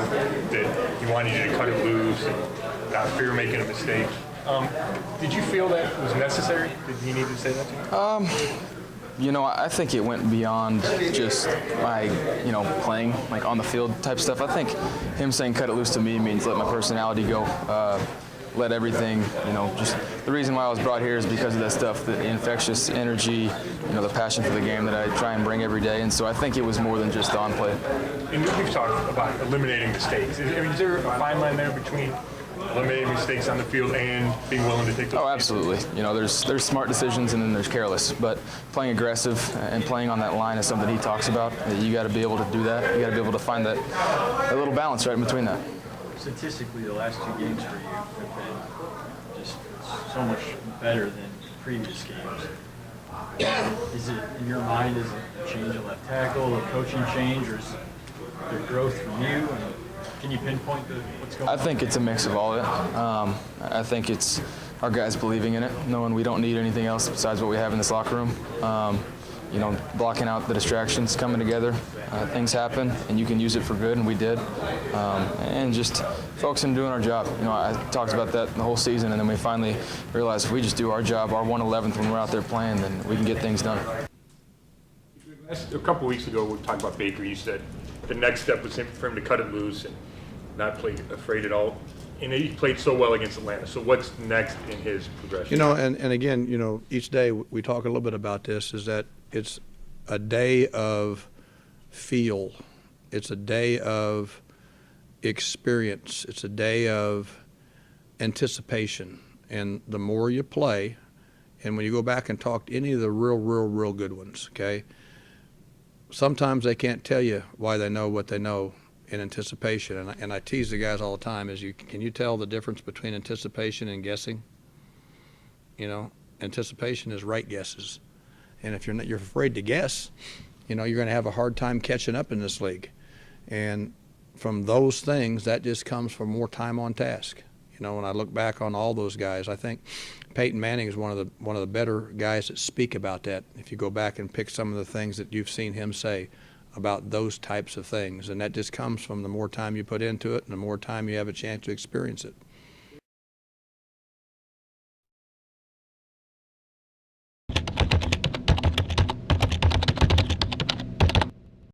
that he wanted you to cut it loose and not fear making a mistake. Did you feel that was necessary? Did he need to say that to you? I think it went beyond just playing like on the field type stuff. I think him saying cut it loose to me means let my personality go, let everything, just the reason why I was brought here is because of that stuff, the infectious energy, the passion for the game that I try and bring every day. And so I think it was more than just on play. And we've talked about eliminating mistakes. Is there a fine line there between eliminating mistakes on the field and being willing to take those? Oh, absolutely. There's smart decisions and then there's careless. But playing aggressive and playing on that line is something he talks about. You got to be able to do that. You got to be able to find that little balance right in between that. Statistically, the last two games for you have been just so much better than previous games. Is it, in your mind, is it a change of left tackle, a coaching change, or is there growth from you? And can you pinpoint what's going on? I think it's a mix of all of it. I think it's our guys believing in it, knowing we don't need anything else besides what we have in this locker room. Blocking out the distractions, coming together, things happen, and you can use it for good, and we did. And just focusing on doing our job. I talked about that the whole season, and then we finally realized if we just do our job, our 1/11th when we're out there playing, then we can get things done. A couple weeks ago, we talked about Baker. You said the next step was for him to cut it loose and not play afraid at all. And he played so well against Atlanta. So what's next in his progression? And again, each day we talk a little bit about this, is that it's a day of feel. It's a day of experience. It's a day of anticipation. And the more you play, and when you go back and talk to any of the real good ones, okay, sometimes they can't tell you why they know what they know in anticipation. And I tease the guys all the time, can you tell the difference between anticipation and guessing? Anticipation is right guesses. And if you're afraid to guess, you're going to have a hard time catching up in this league. And from those things, that just comes from more time on task. When I look back on all those guys, I think Peyton Manning is one of the better guys that speak about that. If you go back and pick some of the things that you've seen him say about those types of things, and that just comes from the more time you put into it and the more time you have a chance to experience it.